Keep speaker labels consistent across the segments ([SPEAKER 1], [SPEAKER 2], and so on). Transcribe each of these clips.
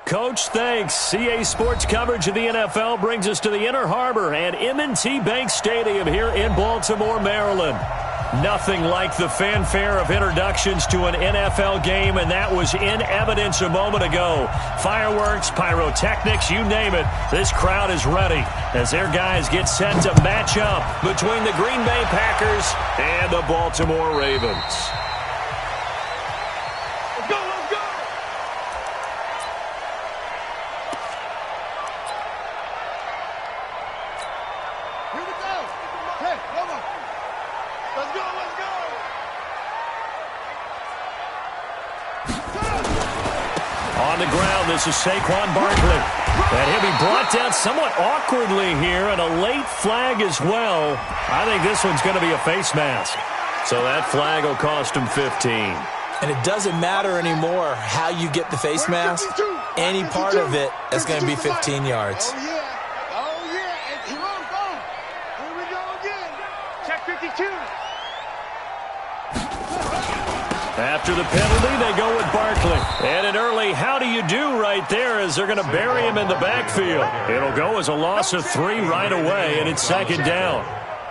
[SPEAKER 1] Coach, thanks. CA Sports coverage of the NFL brings us to the Inner Harbor at M&T Bank Stadium here in Baltimore, Maryland. Nothing like the fanfare of introductions to an NFL game, and that was in evidence a moment ago. Fireworks, pyrotechnics, you name it. This crowd is ready as their guys get set to match up between the Green Bay Packers and the Baltimore Ravens. On the ground, this is Saquon Barkley. And he'll be brought down somewhat awkwardly here, and a late flag as well. I think this one's going to be a face mask. So that flag will cost him 15.
[SPEAKER 2] And it doesn't matter anymore how you get the face mask. Any part of it is going to be 15 yards.
[SPEAKER 3] Oh, yeah. And here we go again. Check 52.
[SPEAKER 1] After the penalty, they go with Barkley. And an early how do you do right there as they're going to bury him in the backfield. It'll go as a loss of 3 right away, and it's second down.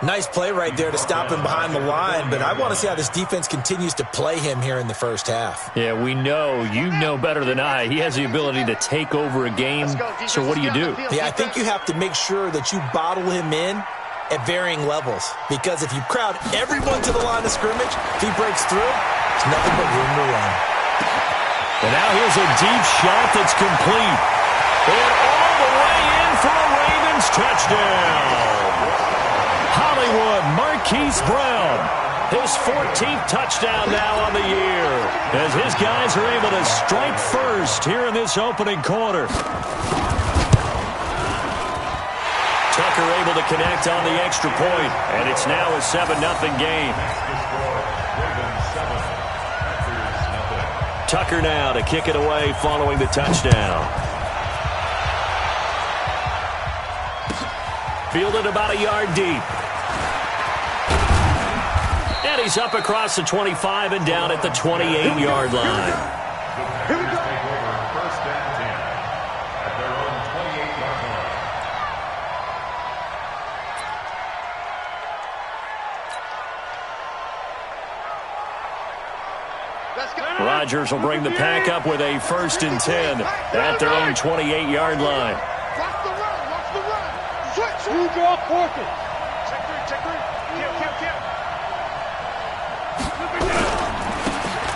[SPEAKER 2] Nice play right there to stop him behind the line, but I want to see how this defense continues to play him here in the first half.
[SPEAKER 1] Yeah, we know. You know better than I. He has the ability to take over a game. So what do you do?
[SPEAKER 2] Yeah, I think you have to make sure that you bottle him in at varying levels, because if you crowd everyone to the line of scrimmage, if he breaks through, there's nothing but room to run.
[SPEAKER 1] And now here's a deep shot that's complete. And all the way in for a Ravens touchdown. Hollywood Marquise Brown, his 14th touchdown now on the year, as his guys are able to strike first here in this opening quarter. Tucker able to connect on the extra point, and it's now a 7-0 game. Tucker now to kick it away following the touchdown. Fielded about a yard deep. And he's up across the 25 and down at the 28-yard line.
[SPEAKER 3] Here we go.
[SPEAKER 4] First and 10 at their own 28-yard line.
[SPEAKER 1] Rodgers will bring the pack up with a 1st and 10 at their own 28-yard line.
[SPEAKER 3] Watch the run. Switch.
[SPEAKER 5] Who draw quarter?
[SPEAKER 3] Check 3. Kill.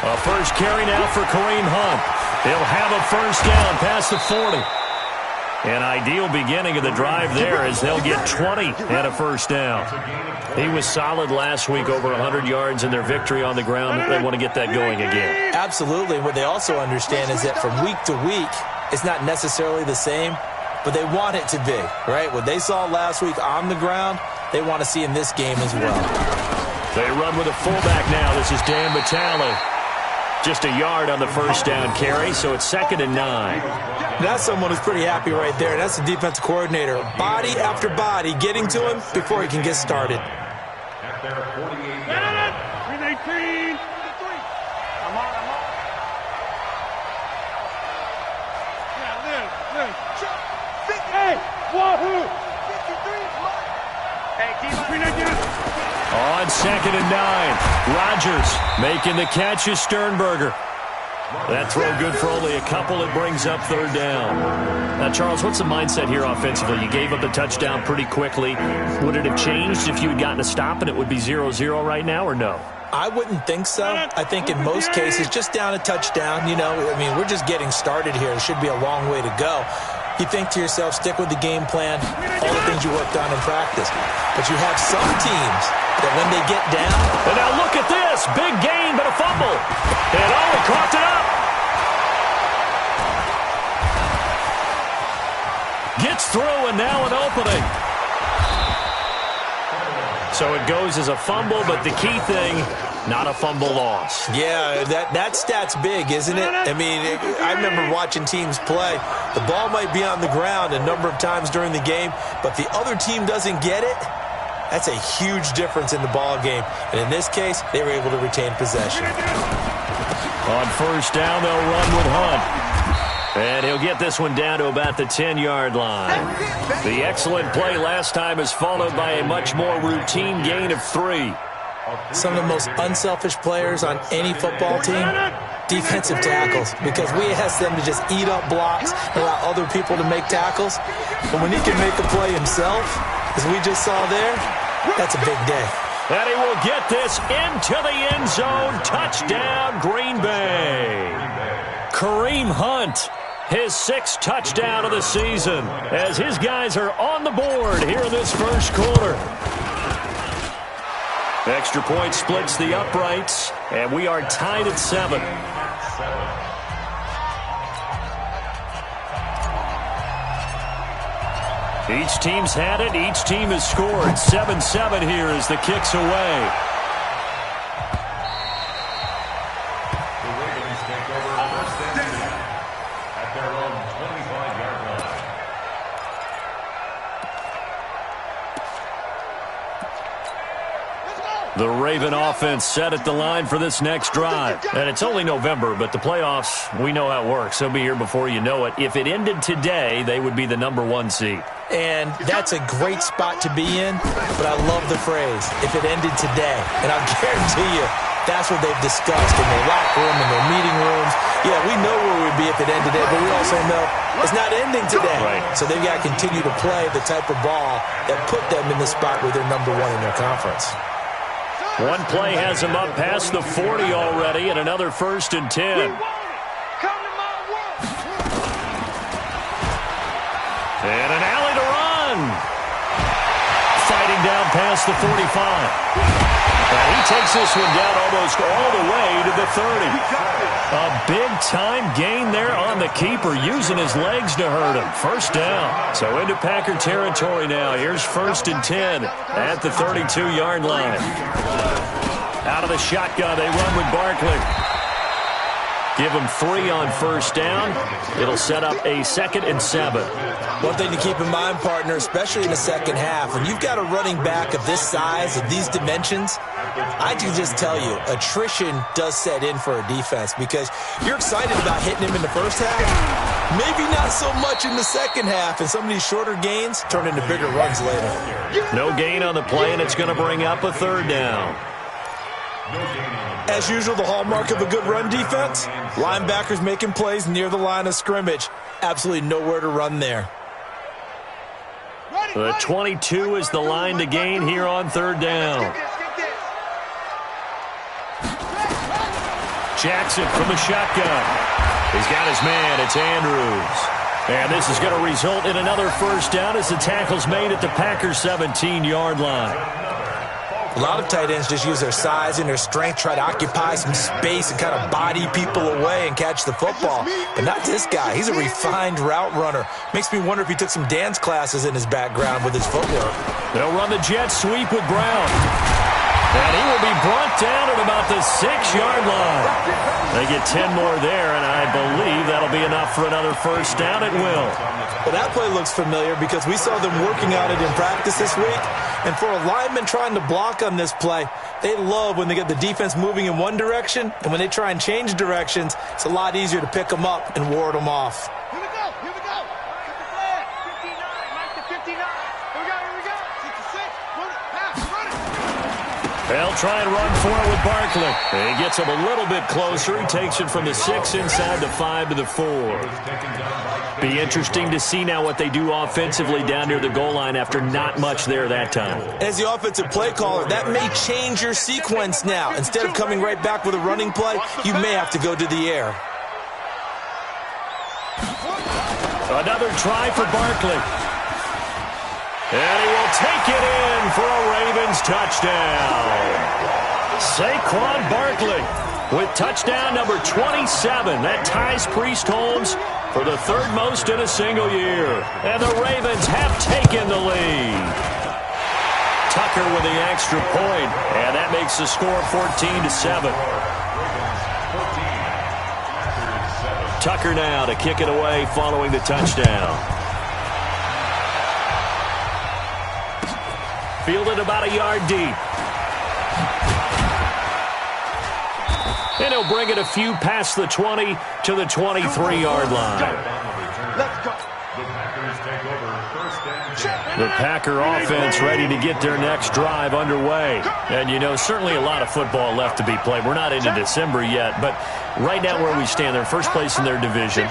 [SPEAKER 1] A first carry now for Kareem Hunt. He'll have a first down past the 40. An ideal beginning of the drive there as they'll get 20 and a first down. He was solid last week, over 100 yards in their victory on the ground. They want to get that going again.
[SPEAKER 2] Absolutely. What they also understand is that from week to week, it's not necessarily the same, but they want it to be, right? What they saw last week on the ground, they want to see in this game as well.
[SPEAKER 1] They run with a fullback now. This is Dan Vitale. Just a yard on the first down carry, so it's 2nd and 9.
[SPEAKER 2] That's someone who's pretty happy right there. That's the defensive coordinator. Body after body getting to him before he can get started.
[SPEAKER 4] At their 48-yard line.
[SPEAKER 5] 3.
[SPEAKER 3] I'm on. Yeah,
[SPEAKER 5] Hey, wahoo!
[SPEAKER 3] 53. Hey, keep on.
[SPEAKER 1] On 2nd and 9, Rodgers making the catch is Sternberger. That throw good for only a couple. It brings up 3rd down. Now, Charles, what's the mindset here offensively? You gave up the touchdown pretty quickly. Would it have changed if you had gotten a stop and it would be 0-0 right now, or no?
[SPEAKER 2] I wouldn't think so. I think in most cases, just down a touchdown, we're just getting started here. It should be a long way to go. You think to yourself, stick with the game plan, all the things you worked on in practice. But you have some teams that when they get down...
[SPEAKER 1] And now look at this. Big gain, but a fumble. And he coughed it up. Gets through, and now an opening. So it goes as a fumble, but the key thing, not a fumble loss.
[SPEAKER 2] Yeah, that stat's big, isn't it? I mean, I remember watching teams play. The ball might be on the ground a number of times during the game, but the other team doesn't get it. That's a huge difference in the ball game. And in this case, they were able to retain possession.
[SPEAKER 1] On first down, they'll run with Hunt. And he'll get this one down to about the 10-yard line. The excellent play last time is followed by a much more routine gain of 3.
[SPEAKER 2] Some of the most unselfish players on any football team, defensive tackles, because we ask them to just eat up blocks and allow other people to make tackles. But when he can make a play himself, as we just saw there, that's a big day.
[SPEAKER 1] And he will get this into the end zone. Touchdown, Green Bay. Kareem Hunt, his 6th touchdown of the season, as his guys are on the board here in this first quarter. Extra point splits the uprights, and we are tied at 7. Each team's had it. Each team has scored. 7-7 here as the kick's away.
[SPEAKER 4] The Ravens take over first and 10 at their own 25-yard line.
[SPEAKER 1] The Raven offense set at the line for this next drive. And it's only November, but the playoffs, we know how it works. They'll be here before you know it. If it ended today, they would be the #1 seed.
[SPEAKER 2] And that's a great spot to be in, but I love the phrase, if it ended today. And I'll guarantee you, that's what they've discussed in their locker room, in their meeting rooms. Yeah, we know where we'd be if it ended today, but we also know it's not ending today.
[SPEAKER 1] Right.
[SPEAKER 2] So they've got to continue to play the type of ball that put them in the spot where they're #1 in their conference.
[SPEAKER 1] One play has him up past the 40 already, and another 1st and 10. And an alley to run. Fighting down past the 45. And he takes this one down almost all the way to the 30. A big-time gain there on the keeper, using his legs to hurt him. 1st down. So into Packer territory now. Here's 1st and 10 at the 32-yard line. Out of the shotgun, they run with Barkley. Give him 3 on 1st down. It'll set up a 2nd and 7.
[SPEAKER 2] One thing to keep in mind, partner, especially in the second half, when you've got a running back of this size, of these dimensions, I can just tell you, attrition does set in for a defense because you're excited about hitting him in the first half. Maybe not so much in the second half, and some of these shorter gains turn into bigger runs later.
[SPEAKER 1] No gain on the play, and it's going to bring up a 3rd down.
[SPEAKER 2] As usual, the hallmark of a good run defense, linebackers making plays near the line of scrimmage. Absolutely nowhere to run there.
[SPEAKER 1] The 22 is the line to gain here on 3rd down. Jackson from the shotgun. He's got his man. It's Andrews. And this is going to result in another 1st down as the tackle's made at the Packers' 17-yard line.
[SPEAKER 2] A lot of tight ends just use their size and their strength, try to occupy some space and kind of body people away and catch the football. But not this guy. He's a refined route runner. Makes me wonder if he took some dance classes in his background with his footwork.
[SPEAKER 1] They'll run the jet sweep with Brown. And he will be brought down at about the 6-yard line. They get 10 more there, and I believe that'll be enough for another 1st down. It will.
[SPEAKER 2] Well, that play looks familiar because we saw them working on it in practice this week. And for a lineman trying to block on this play, they love when they get the defense moving in one direction, and when they try and change directions, it's a lot easier to pick them up and ward them off.
[SPEAKER 3] Here we go. Get the flag. 59. Mike to 59. Here we go. 66. Run it. Pass. Run it.
[SPEAKER 1] They'll try and run for it with Barkley. He gets him a little bit closer. He takes it from the 6 inside the 5 to the 4. Be interesting to see now what they do offensively down near the goal line after not much there that time.
[SPEAKER 2] As the offensive play caller, that may change your sequence now. Instead of coming right back with a running play, you may have to go to the air.
[SPEAKER 1] Another try for Barkley. And he will take it in for a Ravens touchdown. Saquon Barkley with touchdown number 27. That ties Priest Holmes for the 3rd most in a single year. And the Ravens have taken the lead. Tucker with the extra point, and that makes the score 14-7. Tucker now to kick it away following the touchdown. Fielded about a yard deep. And he'll bring it a few past the 20 to the 23-yard line.
[SPEAKER 3] Let's go.
[SPEAKER 4] The Packers take over first and 10.
[SPEAKER 1] The Packer offense ready to get their next drive underway. And, you know, certainly a lot of football left to be played. We're not into December yet, but right now where we stand, they're first place in their division.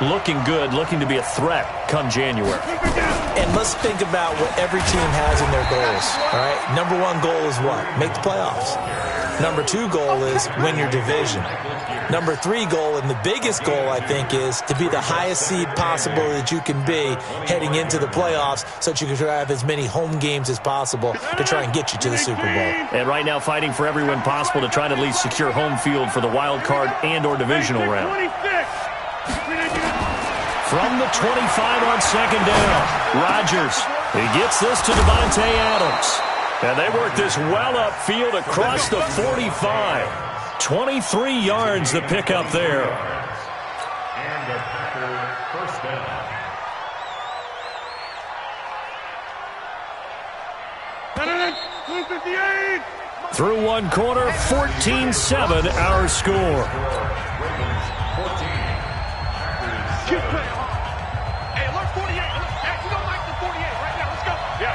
[SPEAKER 1] Looking good, looking to be a threat come January.
[SPEAKER 2] And let's think about what every team has in their goals, all right? Number one goal is what? Make the playoffs. Number two goal is win your division. Number three goal, and the biggest goal, I think, is to be the highest seed possible that you can be heading into the playoffs so that you can have as many home games as possible to try and get you to the Super Bowl.
[SPEAKER 1] And right now fighting for every win possible to try to at least secure home field for the wild card and or divisional round. From the 25 on second down, Rodgers. He gets this to Devontae Adams. And they work this well upfield across the 45. 23 yards the pickup there.
[SPEAKER 4] And the Packer first down.
[SPEAKER 1] Through one quarter, 14-7 our score.
[SPEAKER 4] Ravens 14.
[SPEAKER 3] Hey, alert 48. Hey, you don't like the 48 right now. Let's go. Yeah.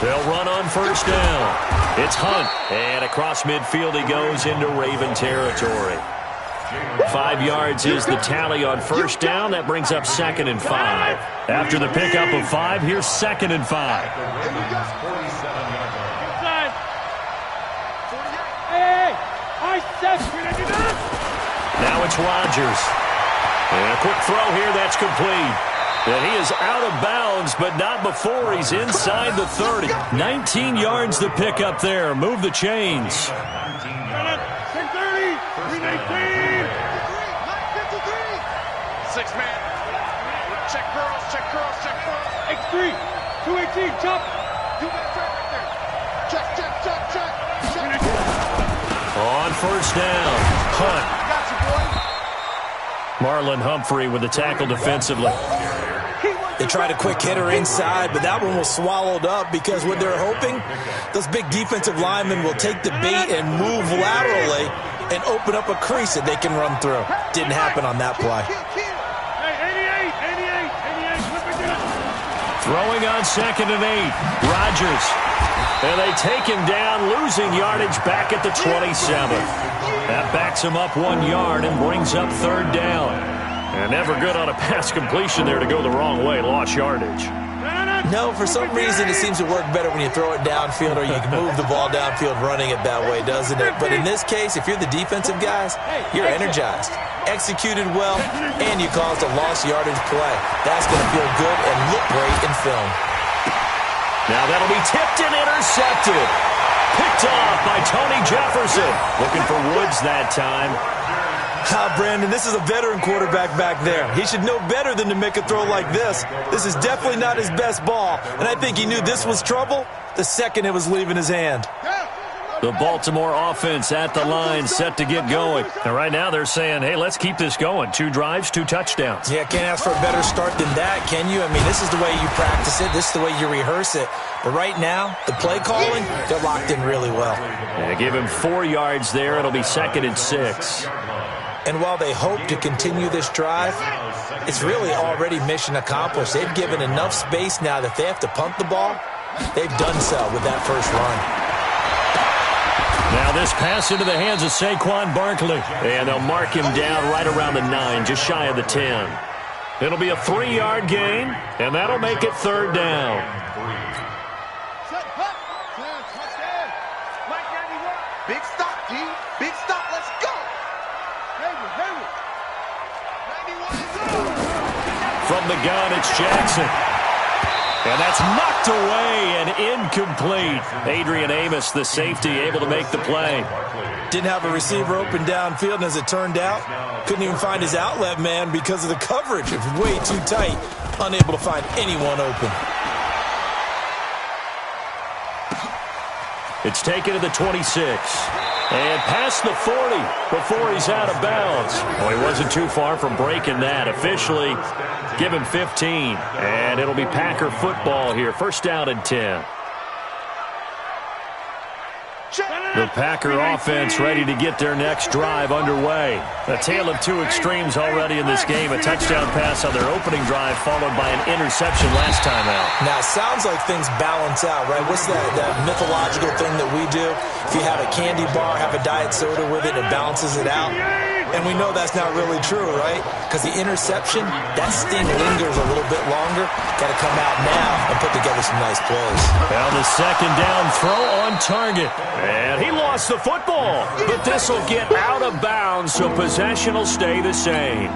[SPEAKER 1] They'll run on first down. It's Hunt, and across midfield he goes into Raven territory. 5 yards is the tally on first down. That brings up 2nd and 5. After the pickup of 5, here's 2nd and 5.
[SPEAKER 5] Inside. Hey, I said.
[SPEAKER 1] Now it's Rodgers. And a quick throw here, that's complete. And he is out of bounds, but not before he's inside the 30. 19 yards to pick up there. Move the chains.
[SPEAKER 5] 10-30, 319.
[SPEAKER 3] 6-man. Check curls.
[SPEAKER 5] X3, 218, chop.
[SPEAKER 3] You got track right there. Check.
[SPEAKER 1] On first down, Hunt.
[SPEAKER 3] Got you, boy.
[SPEAKER 1] Marlon Humphrey with the tackle defensively.
[SPEAKER 2] They tried a quick hitter inside, but that one was swallowed up because what they're hoping, those big defensive linemen will take the bait and move laterally and open up a crease that they can run through. Didn't happen on that play.
[SPEAKER 5] Hey, 88.
[SPEAKER 1] Throwing on 2nd and 8. Rodgers. And they take him down, losing yardage back at the 27. That backs him up 1 yard and brings up 3rd down. And never good on a pass completion there to go the wrong way. Lost yardage.
[SPEAKER 2] No, for some reason it seems to work better when you throw it downfield or you can move the ball downfield running it that way, doesn't it? But in this case, if you're the defensive guys, you're energized, executed well, and you caused a lost yardage play. That's going to feel good and look great in film.
[SPEAKER 1] Now that'll be tipped and intercepted. Picked off by Tony Jefferson. Looking for Woods that time.
[SPEAKER 2] Brandon, this is a veteran quarterback back there. He should know better than to make a throw like this. This is definitely not his best ball, and I think he knew this was trouble the second it was leaving his hand.
[SPEAKER 1] The Baltimore offense at the line, set to get going. And right now they're saying, hey, let's keep this going. 2 drives, 2 touchdowns.
[SPEAKER 2] Yeah, can't ask for a better start than that, can you? I mean, this is the way you practice it. This is the way you rehearse it. But right now, the play calling, they're locked in really well.
[SPEAKER 1] Yeah, give him 4 yards there. It'll be 2nd and 6.
[SPEAKER 2] And while they hope to continue this drive, it's really already mission accomplished. They've given enough space now that they have to punt the ball. They've done so with that first run.
[SPEAKER 1] Now this pass into the hands of Saquon Barkley. And they'll mark him down right around the 9, just shy of the 10. It'll be a 3-yard gain, and that'll make it 3rd down.
[SPEAKER 3] Big stop, D. Big stop. Let's go.
[SPEAKER 1] From the gun, it's Jackson. And that's knocked away and incomplete. Adrian Amos, the safety, able to make the play.
[SPEAKER 2] Didn't have a receiver open downfield, and as it turned out, couldn't even find his outlet man because of the coverage. It was way too tight, unable to find anyone open.
[SPEAKER 1] It's taken to the 26. And past the 40 before he's out of bounds. Well, he wasn't too far from breaking that. Officially, give him 15. And it'll be Packer football here. 1st down and 10.
[SPEAKER 3] Check.
[SPEAKER 1] The Packer offense ready to get their next drive underway. A tale of two extremes already in this game. A touchdown pass on their opening drive followed by an interception last time out.
[SPEAKER 2] Now, it sounds like things balance out, right? What's that mythological thing that we do? If you have a candy bar, have a diet soda with it, it balances it out. And we know that's not really true, right? Because the interception, that sting lingers a little bit longer. Got to come out now and put together some nice plays.
[SPEAKER 1] Well, the second down throw on target. And he lost the football. But this will get out of bounds, so possession will stay the same.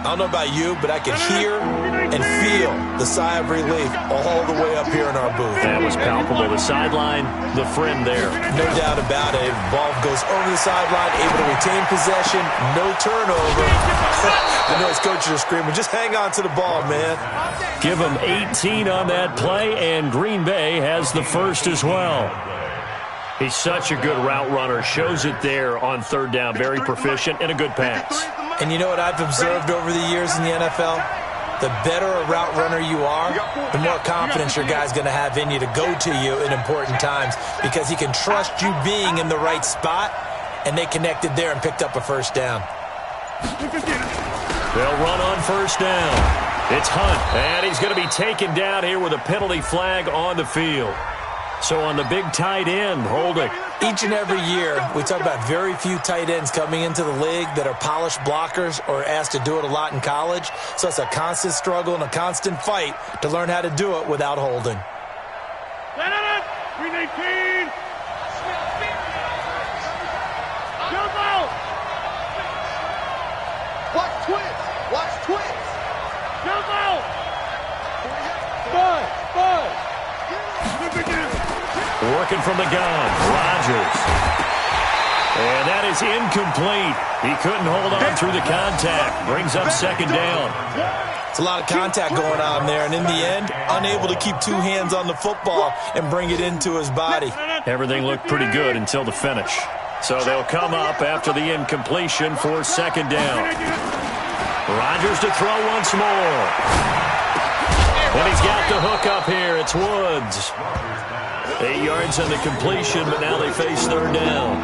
[SPEAKER 2] I don't know about you, but I can hear and feel the sigh of relief all the way up here in our booth.
[SPEAKER 1] That was palpable. The sideline, the friend there.
[SPEAKER 2] No doubt about it. Ball goes over the sideline, able to retain possession, no turnover. I know his coaches are screaming, just hang on to the ball, man.
[SPEAKER 1] Give him 18 on that play, and Green Bay has the first as well. He's such a good route runner. Shows it there on third down. Very proficient and a good pass.
[SPEAKER 2] And you know what I've observed over the years in the NFL? The better a route runner you are, the more confidence your guy's going to have in you to go to you in important times because he can trust you being in the right spot, and they connected there and picked up a first down.
[SPEAKER 1] They'll run on first down. It's Hunt, and he's going to be taken down here with a penalty flag on the field. So on the big tight end, holding.
[SPEAKER 2] Each and every year, we talk about very few tight ends coming into the league that are polished blockers or asked to do it a lot in college. So it's a constant struggle and a constant fight to learn how to do it without holding.
[SPEAKER 5] 319. Jump out.
[SPEAKER 3] Watch twins. Watch twins.
[SPEAKER 5] Jump out. Bud.
[SPEAKER 1] Working from the gun, Rodgers. And that is incomplete. He couldn't hold on through the contact. Brings up second down.
[SPEAKER 2] It's a lot of contact going on there, and in the end, unable to keep two hands on the football and bring it into his body.
[SPEAKER 1] Everything looked pretty good until the finish. So they'll come up after the incompletion for second down. Rodgers to throw once more. And he's got the hook up here. It's Woods. 8 yards on the completion, but now they face third down.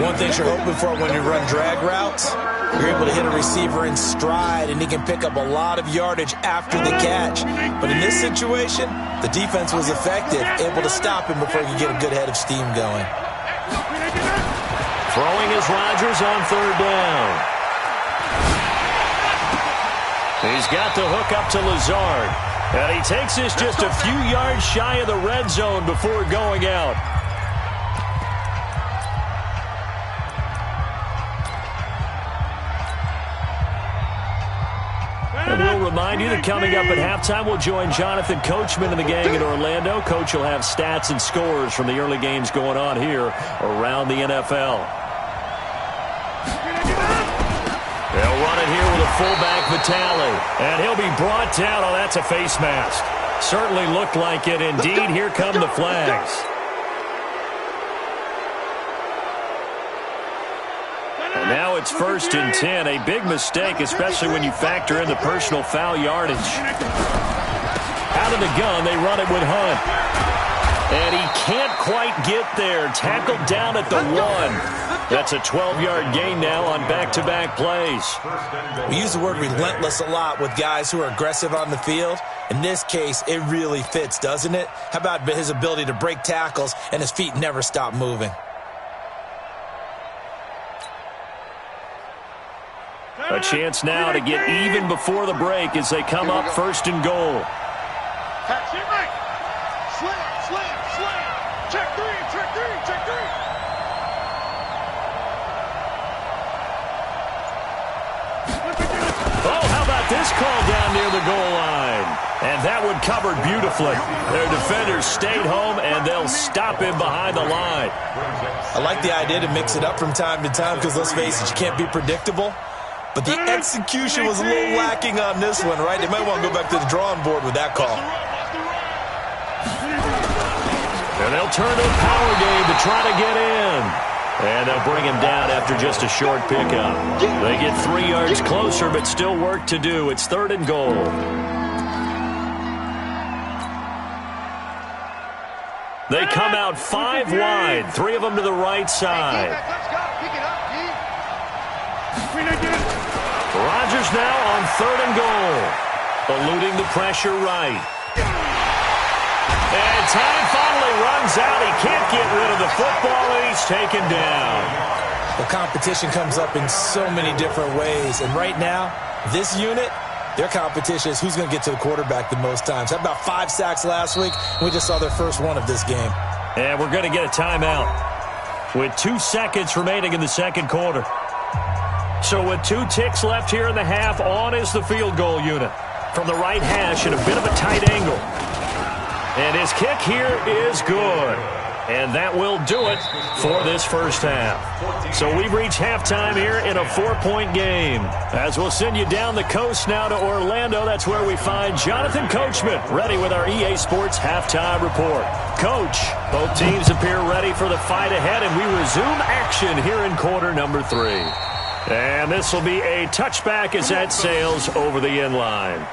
[SPEAKER 2] One thing you're hoping for when you run drag routes, you're able to hit a receiver in stride, and he can pick up a lot of yardage after the catch. But in this situation, the defense was effective, able to stop him before he could get a good head of steam going.
[SPEAKER 1] Throwing is Rodgers on third down. He's got the hook up to Lazard. And he takes this just a few yards shy of the red zone before going out. And we'll remind you that coming up at halftime, we'll join Jonathan Coachman and the gang in Orlando. Coach will have stats and scores from the early games going on here around the NFL. They'll run it here with a fullback, Vitale. And he'll be brought down. Oh, that's a face mask. Certainly looked like it. Indeed, here come the flags. And now it's 1st and 10. A big mistake, especially when you factor in the personal foul yardage. Out of the gun, they run it with Hunt. And he can't quite get there. Tackled down at the 1. That's a 12-yard gain now on back-to-back plays.
[SPEAKER 2] We use the word relentless a lot with guys who are aggressive on the field. In this case, it really fits, doesn't it? How about his ability to break tackles and his feet never stop moving?
[SPEAKER 1] A chance now to get even before the break as they come up 1st and goal.
[SPEAKER 3] Catch it right. Slam. Check three.
[SPEAKER 1] Oh, how about this call down near the goal line? And that one covered beautifully. Their defenders stayed home, and they'll stop him behind the line.
[SPEAKER 2] I like the idea to mix it up from time to time because, let's face it, you can't be predictable. But the execution was a little lacking on this one, right? They might want to go back to the drawing board with that call.
[SPEAKER 1] And they'll turn to a power game to try to get in. And they'll bring him down after just a short pickup. They get 3 yards closer, but still work to do. It's 3rd and goal. They come out 5 wide, 3 of them to the right side.
[SPEAKER 3] Let's go. Pick it up, D.
[SPEAKER 1] Rodgers now on 3rd and goal. Eluding the pressure right. And time finally runs out. He can't get rid of the football, and he's taken down.
[SPEAKER 2] The competition comes up in so many different ways. And right now, this unit, their competition is who's going to get to the quarterback the most times. How about 5 sacks last week? We just saw their first one of this game.
[SPEAKER 1] And we're going to get a timeout with 2 seconds remaining in the second quarter. So with 2 ticks left here in the half, on is the field goal unit. From the right hash at a bit of a tight angle. And his kick here is good. And that will do it for this first half. So we've reached halftime here in a 4-point game. As we'll send you down the coast now to Orlando, that's where we find Jonathan Coachman, ready with our EA Sports halftime report. Coach, both teams appear ready for the fight ahead, and we resume action here in quarter number 3. And this will be a touchback as that sails over the end line.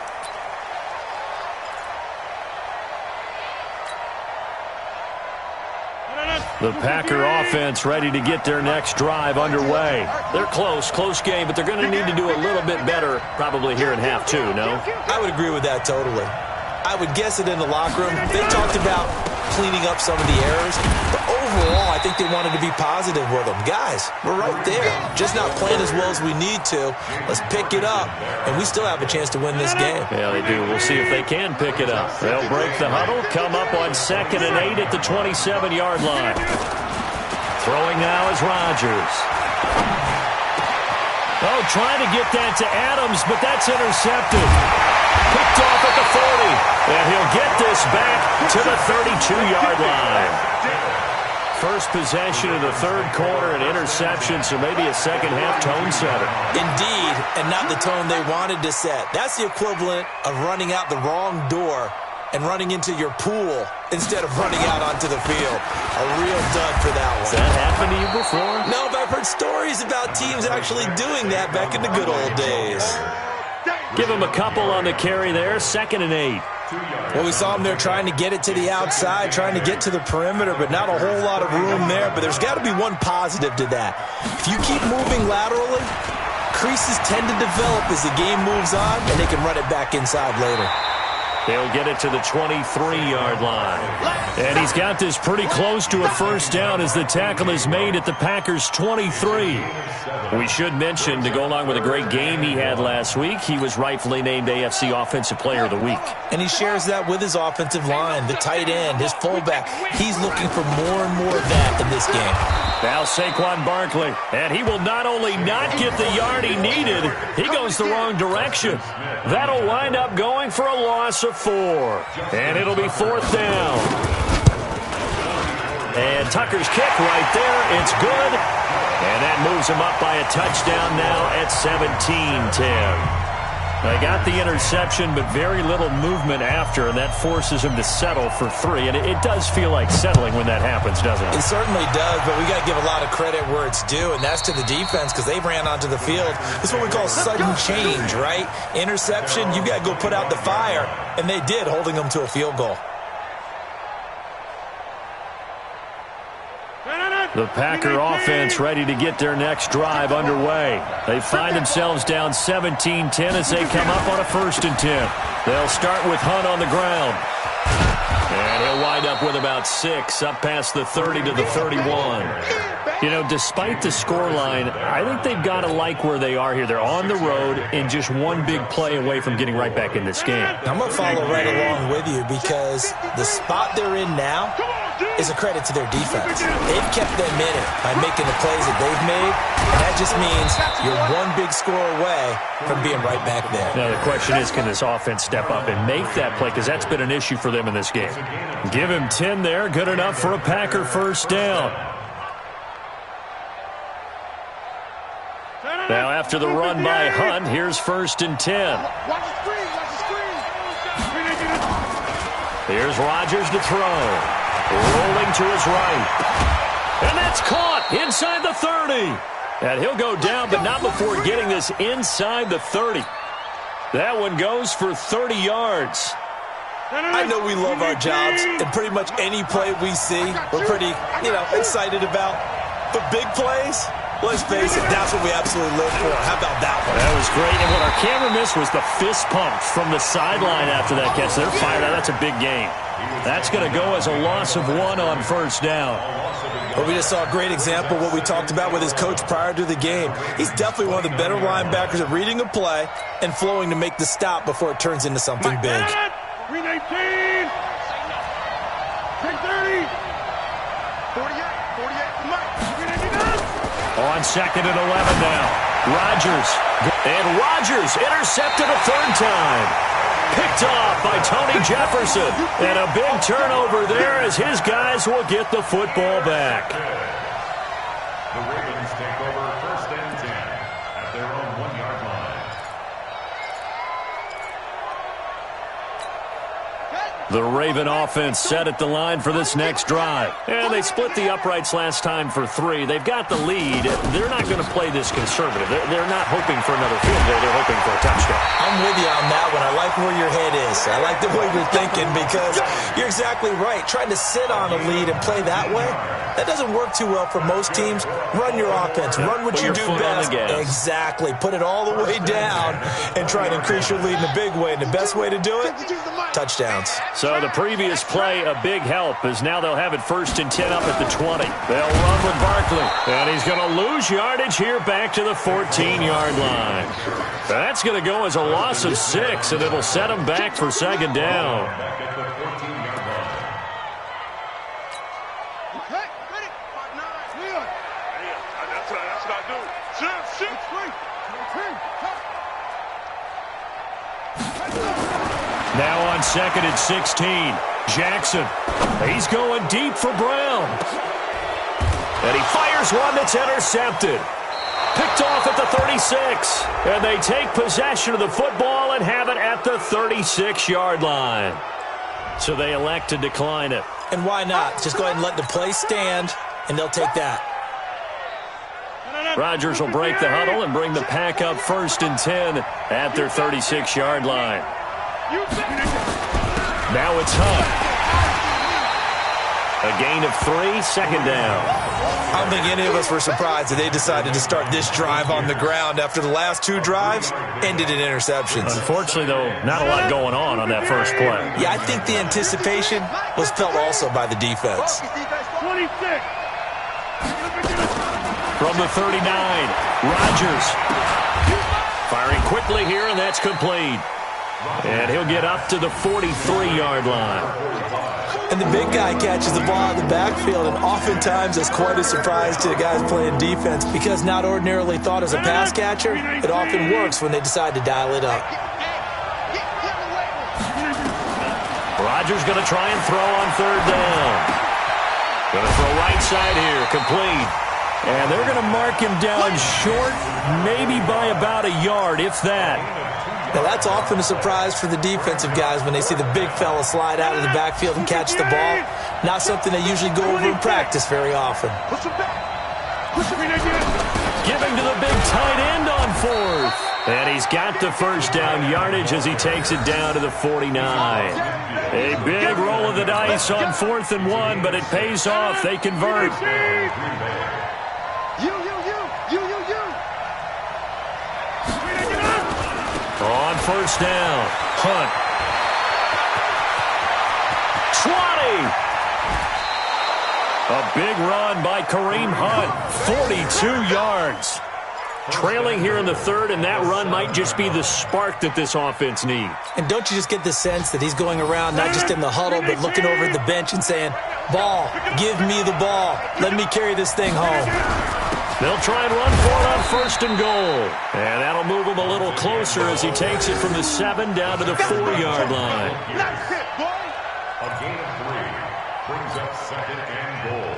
[SPEAKER 1] The Packer offense ready to get their next drive underway. They're close game, but they're going to need to do a little bit better probably here in half 2, no?
[SPEAKER 2] I would agree with that totally. I would guess it in the locker room. They talked about cleaning up some of the errors, but overall, I think they wanted to be positive with them. Guys, we're right there. Just not playing as well as we need to. Let's pick it up, and we still have a chance to win this game.
[SPEAKER 1] Yeah, they do. We'll see if they can pick it up. They'll break the huddle, come up on 2nd and 8 at the 27-yard line. Throwing now is Rodgers. Oh, trying to get that to Adams, but that's intercepted. Picked off at the 40, and he'll get this back to the 32-yard line. First possession of the third quarter, an interception, so maybe a second-half tone setter.
[SPEAKER 2] Indeed, and not the tone they wanted to set. That's the equivalent of running out the wrong door and running into your pool instead of running out onto the field. A real dud for that one.
[SPEAKER 1] Has that happened to you before?
[SPEAKER 2] No, but I've heard stories about teams actually doing that back in the good old days.
[SPEAKER 1] Give him a couple on the carry there, 2nd and 8.
[SPEAKER 2] Well, we saw him there trying to get it to the outside, trying to get to the perimeter, but not a whole lot of room there. But there's got to be one positive to that. If you keep moving laterally, creases tend to develop as the game moves on, and they can run it back inside later.
[SPEAKER 1] They'll get it to the 23-yard line. And he's got this pretty close to a first down as the tackle is made at the Packers' 23. We should mention, to go along with a great game he had last week, he was rightfully named AFC Offensive Player of the Week.
[SPEAKER 2] And he shares that with his offensive line, the tight end, his fullback. He's looking for more and more of that in this game.
[SPEAKER 1] Now Saquon Barkley, and he will not only not get the yard he needed, he goes the wrong direction. That'll wind up going for a loss of 4. And it'll be 4th down. And Tucker's kick right there, it's good. And that moves him up by a touchdown now at 17-10. They got the interception, but very little movement after, and that forces him to settle for 3. And it does feel like settling when that happens, doesn't it?
[SPEAKER 2] It certainly does, but we got to give a lot of credit where it's due, and that's to the defense because they ran onto the field. It's what we call sudden change, right? Interception, you got to go put out the fire, and they did, holding them to a field goal.
[SPEAKER 1] The Packer offense ready to get their next drive underway. They find themselves down 17-10 as they come up on a 1st and 10. They'll start with Hunt on the ground. And he'll wind up with about 6, up past the 30 to the 31. You know, despite the scoreline, I think they've got to like where they are here. They're on the road and just one big play away from getting right back in this game.
[SPEAKER 2] I'm going to follow right along with you because the spot they're in now is a credit to their defense. They've kept them in it by making the plays that they've made, and that just means you're one big score away from being right back there.
[SPEAKER 1] Now the question is, can this offense step up and make that play? Because that's been an issue for them in this game. Give him 10 there, good enough for a Packer first down. Now after the run by Hunt, here's 1st and 10.
[SPEAKER 3] Watch the screen, watch the screen.
[SPEAKER 1] Here's Rodgers to throw. Rolling to his right. And that's caught inside the 30. And he'll go down, but not before getting this inside the 30. That one goes for 30 yards.
[SPEAKER 2] I know we love our jobs, and pretty much any play we see, we're pretty, excited about. But big plays, let's face it, that's what we absolutely live for. How about that one?
[SPEAKER 1] That was great, and what our camera missed was the fist pump from the sideline after that catch. They're fired out. That's a big game. That's going to go as a loss of 1 on first down.
[SPEAKER 2] Well, we just saw a great example of what we talked about with his coach prior to the game. He's definitely one of the better linebackers at reading a play and flowing to make the stop before it turns into something big.
[SPEAKER 5] 319. 330.
[SPEAKER 3] 48, Mike.
[SPEAKER 5] 399.
[SPEAKER 1] On second and 11 now. Rodgers. And Rodgers intercepted a third time. Picked off by Tony Jefferson. And a big turnover there as his guys will get the football back.
[SPEAKER 4] The Ravens take over first and 10 at their own 1-yard line.
[SPEAKER 1] The Raven offense set at the line for this next drive. And they split the uprights last time for 3. They've got the lead. They're not going to play this conservative. They're not hoping for another field goal. They're hoping for a touchdown.
[SPEAKER 2] I'm with you on that one. I like where your head is. I like the way you're thinking because you're exactly right. Trying to sit on a lead and play that way, that doesn't work too well for most teams. Run your offense. Run what you do best. Exactly. Put it all the way down and try to increase your lead in a big way. And the best way to do it, touchdowns.
[SPEAKER 1] So the previous play, a big help, as now they'll have it first and 10 up at the 20. They'll run with Barkley. And he's going to lose yardage here back to the 14-yard line. That's going to go as a loss of 6, and it'll set him back for second down.
[SPEAKER 4] Back at the 14-yard line.
[SPEAKER 3] Hey, ready? 5-9. Leon.
[SPEAKER 5] That's what I do. 6, 3.
[SPEAKER 1] Now on second and 16, Jackson. He's going deep for Brown. And he fires one that's intercepted. Picked off at the 36. And they take possession of the football and have it at the 36-yard line. So they elect to decline it.
[SPEAKER 2] And why not? Just go ahead and let the play stand, and they'll take that.
[SPEAKER 1] Rodgers will break the huddle and bring the pack up first and 10 at their 36-yard line. Now it's Hunt. A gain of 3, second down.
[SPEAKER 2] I don't think any of us were surprised that they decided to start this drive on the ground after the last 2 drives ended in interceptions.
[SPEAKER 1] Unfortunately, though, not a lot going on that first play.
[SPEAKER 2] Yeah, I think the anticipation was felt also by the defense.
[SPEAKER 5] 26.
[SPEAKER 1] From the 39, Rodgers. Firing quickly here, and that's complete. And he'll get up to the 43-yard line.
[SPEAKER 2] And the big guy catches the ball in the backfield, and oftentimes it's quite a surprise to the guys playing defense because not ordinarily thought as a pass catcher, it often works when they decide to dial it up.
[SPEAKER 1] Rodgers going to try and throw on third down. Going to throw right side here, complete. And they're going to mark him down short, maybe by about a yard, if that.
[SPEAKER 2] Now, that's often a surprise for the defensive guys when they see the big fella slide out of the backfield and catch the ball. Not something they usually go over in practice very often.
[SPEAKER 1] Giving to the big tight end on fourth. And he's got the first down yardage as he takes it down to the 49. A big roll of the dice on 4th and 1, but it pays off. They convert.
[SPEAKER 3] You.
[SPEAKER 1] On first down, Hunt. 20. A big run by Kareem Hunt. 42 yards. Trailing here in the third, and that run might just be the spark that this offense needs.
[SPEAKER 2] And don't you just get the sense that he's going around not just in the huddle, but looking over at the bench and saying, ball, give me the ball. Let me carry this thing home.
[SPEAKER 1] They'll try and run for it on first and goal. And that'll move him a little closer as he takes it from the 7 down to the 4-yard line.
[SPEAKER 4] A gain of 3 brings up second and goal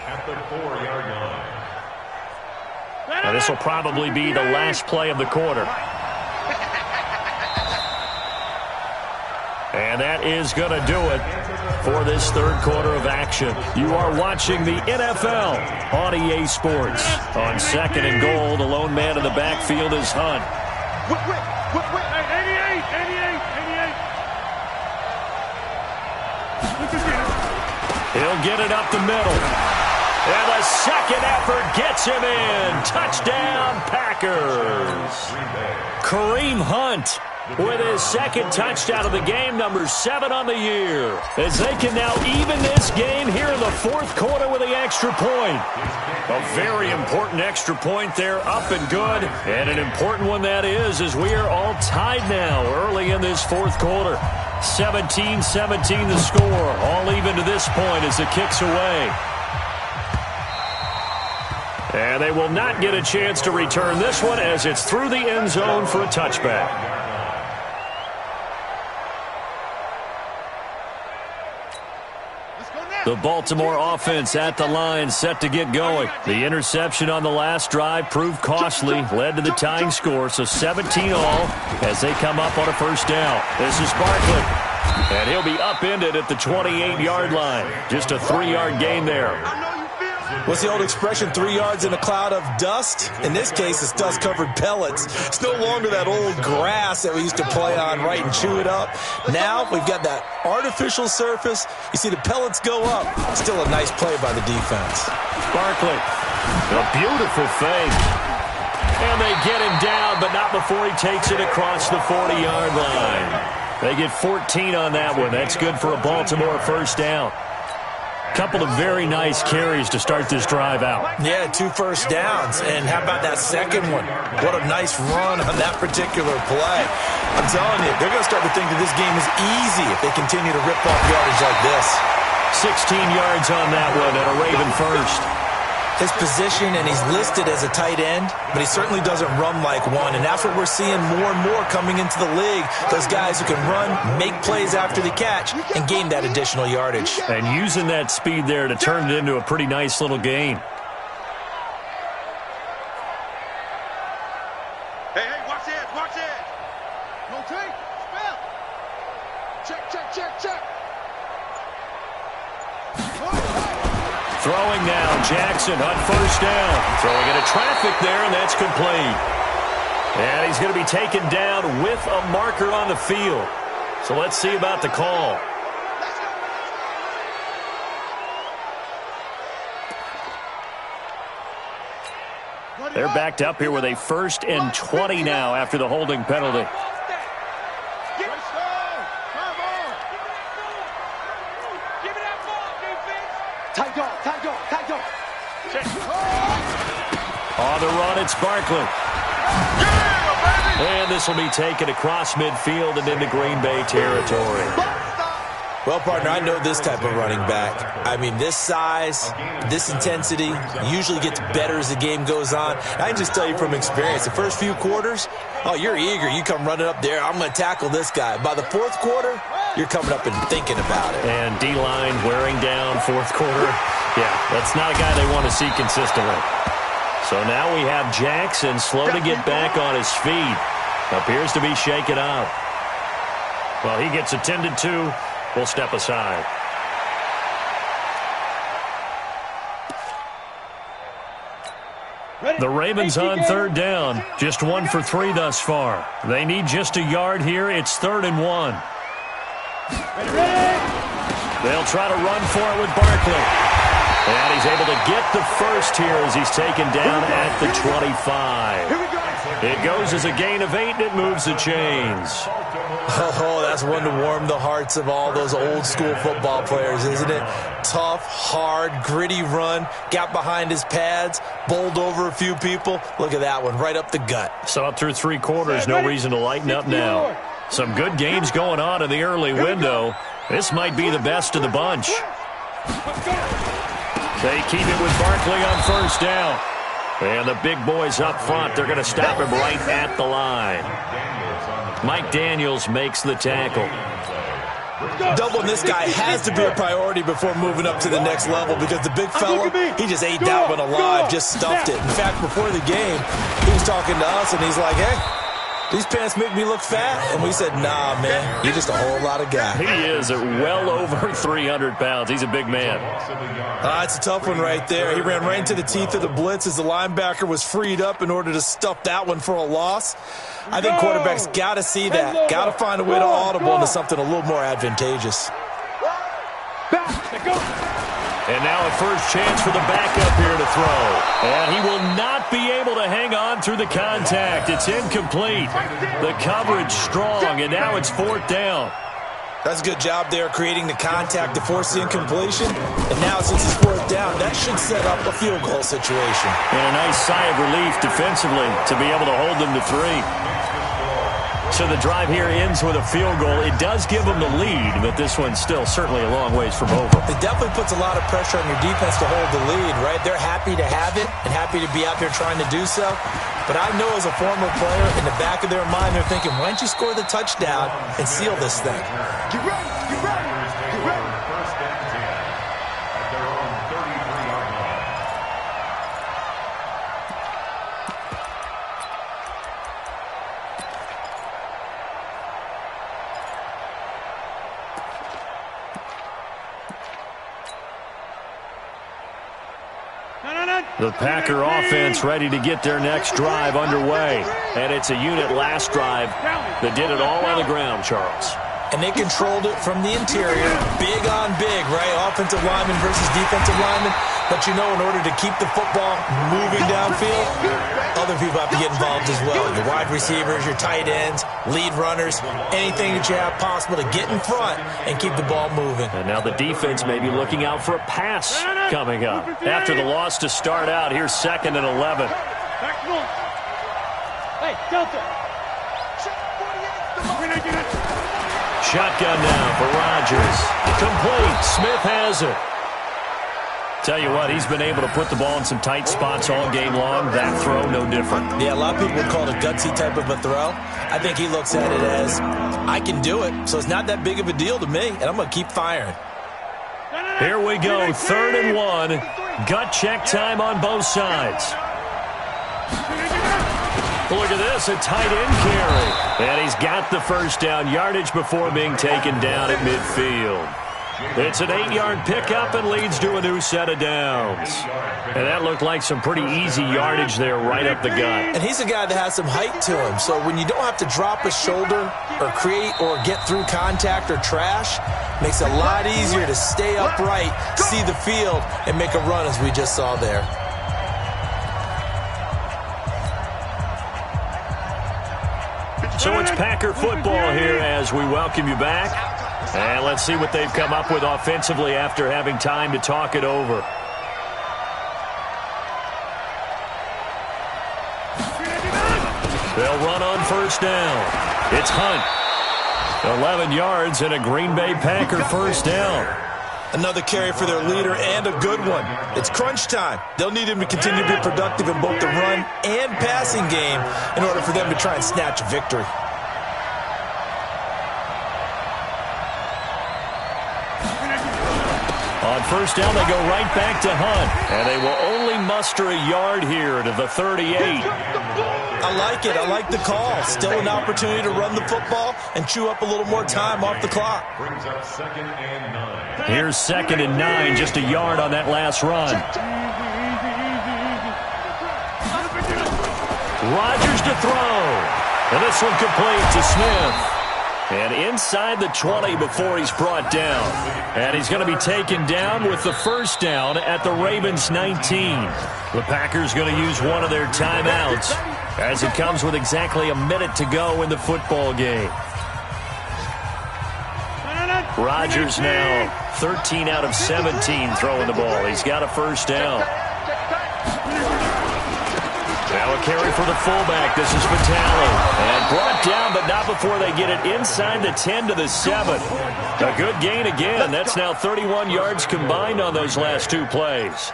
[SPEAKER 4] at the 4-yard line.
[SPEAKER 1] Now this will probably be the last play of the quarter. And that is going to do it for this third quarter of action. You are watching the NFL on EA Sports. On second and goal, the lone man in the backfield is Hunt.
[SPEAKER 5] 88.
[SPEAKER 1] He'll get it up the middle. And the second effort gets him in. Touchdown, Packers. Kareem Hunt with his second touchdown of the game, number 7 on the year, as they can now even this game here in the fourth quarter with the extra point. A very important extra point there, up and good, and an important one that is, as we are all tied now early in this fourth quarter. 17-17 the score, all even to this point as it kicks away. And they will not get a chance to return this one as it's through the end zone for a touchback. The Baltimore offense at the line, set to get going. The interception on the last drive proved costly, led to the tying score, so 17 all as they come up on a first down. This is Barkley, and he'll be upended at the 28-yard line. Just a 3-yard gain there.
[SPEAKER 2] What's the old expression, 3 yards in a cloud of dust? In this case, it's dust-covered pellets. It's no longer that old grass that we used to play on, right, and chew it up. Now we've got that artificial surface. You see the pellets go up. Still a nice play by the defense.
[SPEAKER 1] Barkley, a beautiful fake. And they get him down, but not before he takes it across the 40-yard line. They get 14 on that one. That's good for a Baltimore first down. Couple of very nice carries to start this drive out.
[SPEAKER 2] Yeah, 2 first downs. And how about that second one? What a nice run on that particular play. I'm telling you, they're going to start to think that this game is easy if they continue to rip off yardage like this.
[SPEAKER 1] 16 yards on that one and a Raven first.
[SPEAKER 2] His position, and he's listed as a tight end, but he certainly doesn't run like one, and that's what we're seeing more and more coming into the league. Those guys who can run, make plays after the catch, and gain that additional yardage.
[SPEAKER 1] And using that speed there to turn it into a pretty nice little gain.
[SPEAKER 3] Hey, watch this, watch this. No take, spell. Check.
[SPEAKER 1] Throwing now, Jackson on first down. Throwing into traffic there, and that's complete. And he's going to be taken down with a marker on the field. So let's see about the call. They're backed up here with a 1st and 20 now after the holding penalty. On the run, it's Barkley. And this will be taken across midfield and into Green Bay territory.
[SPEAKER 2] Well, partner, I know this type of running back. I mean, this size, this intensity usually gets better as the game goes on. I can just tell you from experience, the first few quarters, oh, you're eager. You come running up there, I'm going to tackle this guy. By the fourth quarter, you're coming up and thinking about it.
[SPEAKER 1] And D-line wearing down fourth quarter. Yeah, that's not a guy they want to see consistently. So now we have Jackson slow to get back on his feet. Appears to be shaken up. Well, he gets attended to. We'll step aside. The Ravens on third down. Just 1 for 3 thus far. They need just a yard here. It's 3rd and 1. They'll try to run for it with Barkley. And he's able to get the first here as he's taken down at the 25. It goes as a gain of 8, and it moves the chains.
[SPEAKER 2] Oh, that's one to warm the hearts of all those old school football players, isn't it? Tough, hard, gritty run, got behind his pads, bowled over a few people. Look at that one, right up the gut.
[SPEAKER 1] So up through 3 quarters, no reason to lighten up now. Some good games going on in the early window. This might be the best of the bunch. They keep it with Barkley on first down. And the big boys up front, they're going to stop him right at the line. Mike Daniels makes the tackle.
[SPEAKER 2] Doubling this guy has to be a priority before moving up to the next level because the big fella, he just ate that one alive, just stuffed it. In fact, before the game, he was talking to us, and he's like, hey, these pants make me look fat. And we said, nah, man, you're just a whole lot of guy.
[SPEAKER 1] He is at well over 300 pounds. He's a big man.
[SPEAKER 2] It's a tough one right there. He ran right into the teeth of the blitz as the linebacker was freed up in order to stuff that one for a loss. I think quarterbacks got to see that. Got to find a way to audible into something a little more advantageous.
[SPEAKER 1] And now a first chance for the backup here to throw. And he will not be able to hang on through the contact. It's incomplete. The coverage strong, and now it's 4th down.
[SPEAKER 2] That's a good job there creating the contact to force the incompletion. And now since it's 4th down, that should set up a field goal situation.
[SPEAKER 1] And a nice sigh of relief defensively to be able to hold them to 3. So the drive here ends with a field goal. It does give them the lead, but this one's still certainly a long ways from over.
[SPEAKER 2] It definitely puts a lot of pressure on your defense to hold the lead, right? They're happy to have it and happy to be out there trying to do so. But I know as a former player, in the back of their mind, they're thinking, why don't you score the touchdown and seal this thing?
[SPEAKER 3] Get ready, get ready, get ready.
[SPEAKER 4] First and 10 at their own 33-yard line.
[SPEAKER 1] The Packer offense ready to get their next drive underway. And it's a unit last drive that did it all on the ground, Charles.
[SPEAKER 2] And they controlled it from the interior. Big on big, right? Offensive lineman versus defensive lineman. But you know, in order to keep the football moving downfield, other people have to get involved as well. Your wide receivers, your tight ends, lead runners, anything that you have possible to get in front and keep the ball moving.
[SPEAKER 1] And now the defense may be looking out for a pass coming up. After the loss to start out, here's 2nd and 11.
[SPEAKER 3] Hey, Delta.
[SPEAKER 1] Shotgun now for Rodgers. Complete. Smith has it. Tell you what, he's been able to put the ball in some tight spots all game long. That throw, no different.
[SPEAKER 2] Yeah, a lot of people would call it a gutsy type of a throw. I think he looks at it as, I can do it, so it's not that big of a deal to me, and I'm going to keep firing.
[SPEAKER 1] Here we go, 3rd and 1. Gut check time on both sides. Look at this, a tight end carry. And he's got the first down, yardage before being taken down at midfield. It's an 8-yard pickup and leads to a new set of downs. And that looked like some pretty easy yardage there right up the gut.
[SPEAKER 2] And he's a guy that has some height to him, so when you don't have to drop a shoulder or create or get through contact or trash, makes it a lot easier to stay upright, see the field, and make a run as we just saw there.
[SPEAKER 1] So it's Packer football here as we welcome you back. And let's see what they've come up with offensively after having time to talk it over. They'll run on first down. It's Hunt. 11 yards and a Green Bay Packer first down.
[SPEAKER 2] Another carry for their leader and a good one. It's crunch time. They'll need him to continue to be productive in both the run and passing game in order for them to try and snatch a victory.
[SPEAKER 1] On first down, they go right back to Hunt. And they will only muster a yard here to the 38.
[SPEAKER 2] I like it. I like the call. Still an opportunity to run the football and chew up a little more time off the clock.
[SPEAKER 4] Brings up 2nd and 9.
[SPEAKER 1] Here's 2nd and 9, just a yard on that last run. Rodgers to throw. And this one complete to Smith. And inside the 20 before he's brought down. And he's going to be taken down with the first down at the Ravens 19. The Packers going to use one of their timeouts as it comes with exactly a minute to go in the football game. Rodgers now 13 out of 17 throwing the ball. He's got a first down. Now a carry for the fullback. This is Vitale. And brought down, but not before they get it inside the 10 to the 7. A good gain again. That's now 31 yards combined on those last two plays.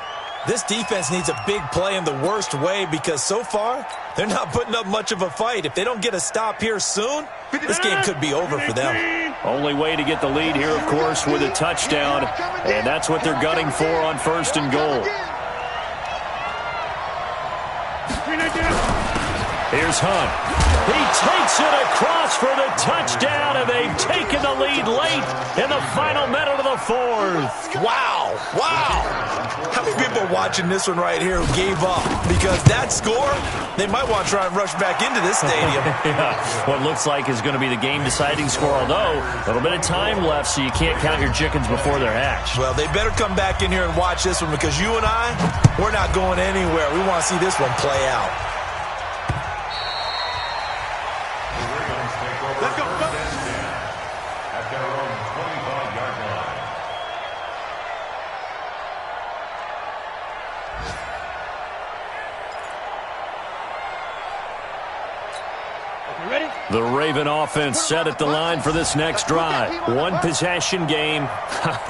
[SPEAKER 2] This defense needs a big play in the worst way because so far, they're not putting up much of a fight. If they don't get a stop here soon, this game could be over for them.
[SPEAKER 1] Only way to get the lead here, of course, with a touchdown. And that's what they're gunning for on 1st and goal. Here's Hunt. He takes it across across for the touchdown, and they've taken the lead late in the final minute of the fourth.
[SPEAKER 2] Wow. How many people are watching this one right here who gave up? Because that score, they might want to try and rush back into this stadium.
[SPEAKER 1] Yeah, what looks like is going to be the game-deciding score, although a little bit of time left, so you can't count your chickens before they're hatched.
[SPEAKER 2] Well, they better come back in here and watch this one, because you and I, we're not going anywhere. We want to see this one play out.
[SPEAKER 5] Let's go.
[SPEAKER 4] At their own 25-yard line.
[SPEAKER 5] You ready?
[SPEAKER 1] The Raven offense set at the line for this next drive. One possession game.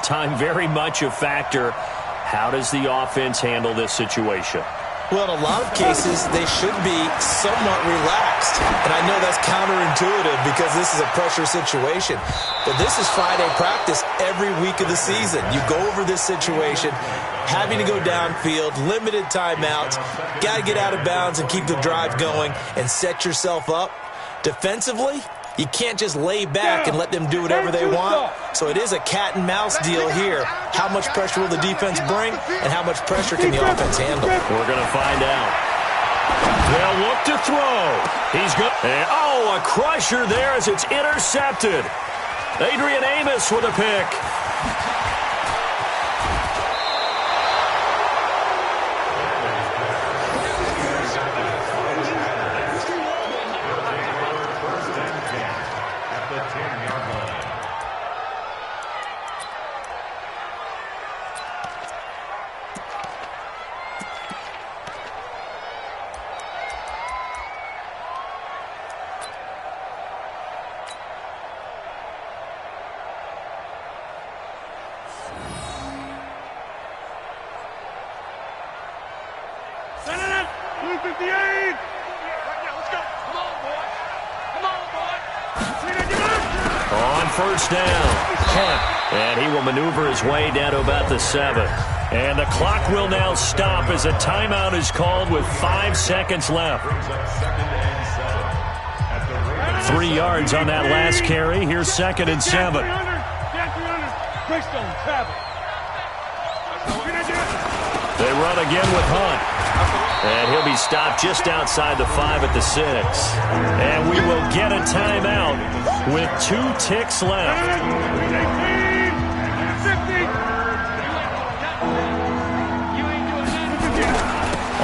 [SPEAKER 1] Time very much a factor. How does the offense handle this situation?
[SPEAKER 2] Well, in a lot of cases, they should be somewhat relaxed. And I know that's counterintuitive because this is a pressure situation. But this is Friday practice every week of the season. You go over this situation, having to go downfield, limited timeouts, got to get out of bounds and keep the drive going and set yourself up. Defensively, you can't just lay back and let them do whatever they want. So it is a cat and mouse deal here. How much pressure will the defense bring, and how much pressure can the offense handle?
[SPEAKER 1] We're going to find out. They'll look to throw. He's good. And, a crusher there as it's intercepted. Adrian Amos with a pick. On first down, Hunt, and he will maneuver his way down to about the 7. And the clock will now stop as a timeout is called with 5 seconds left. 3 yards on that last carry. Here's 2nd and 7. They run again with Hunt. And he'll be stopped just outside the 5 at the 6. And we will get a timeout with 2 ticks left. 50.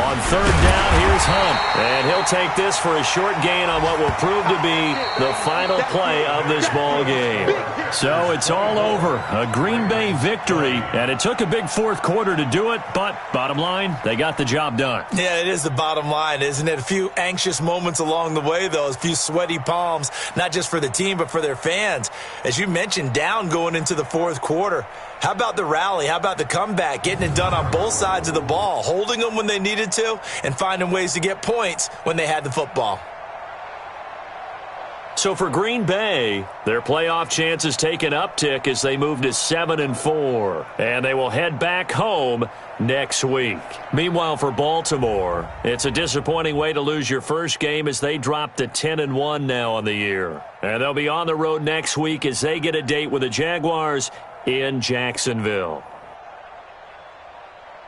[SPEAKER 1] On third down, here's Hunt. And he'll take this for a short gain on what will prove to be the final play of this ball game. So it's all over. A Green Bay victory, and it took a big fourth quarter to do it, but bottom line, they got the job done.
[SPEAKER 2] Yeah, it is the bottom line, isn't it? A few anxious moments along the way, though, a few sweaty palms, not just for the team, but for their fans. As you mentioned, down going into the fourth quarter. How about the rally? How about the comeback? Getting it done on both sides of the ball, holding them when they needed to, and finding ways to get points when they had the football.
[SPEAKER 1] So for Green Bay, their playoff chances take an uptick as they move to 7-4, and they will head back home next week. Meanwhile, for Baltimore, it's a disappointing way to lose your first game as they drop to 10-1 now on the year. And they'll be on the road next week as they get a date with the Jaguars in Jacksonville.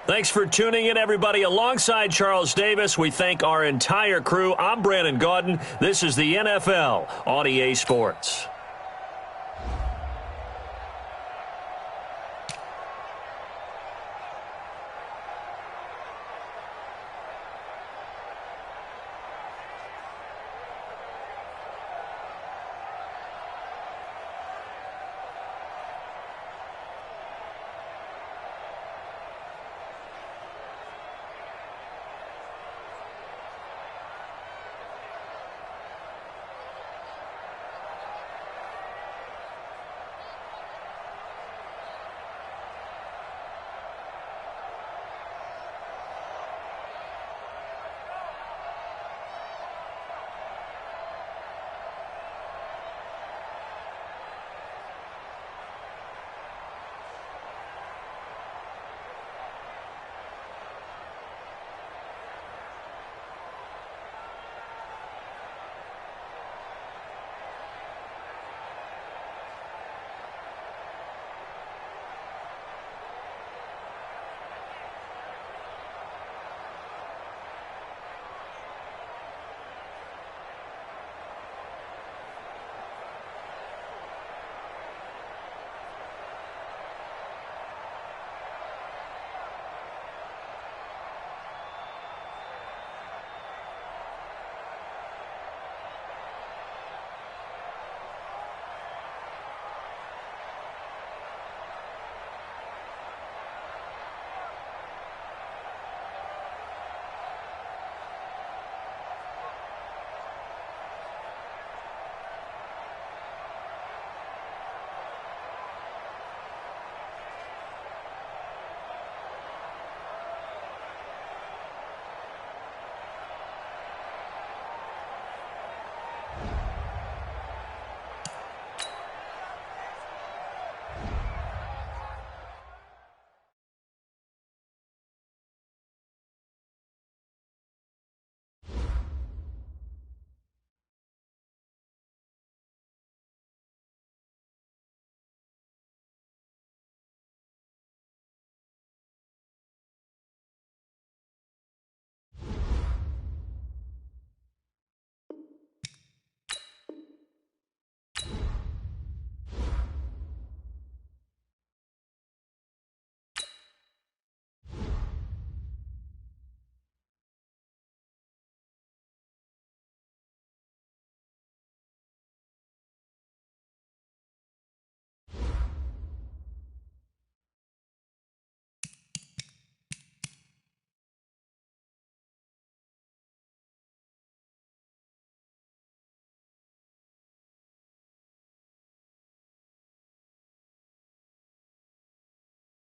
[SPEAKER 1] Thanks for tuning in, everybody. Alongside Charles Davis, we thank our entire crew. I'm Brandon Gaudin. This is the NFL on EA Sports.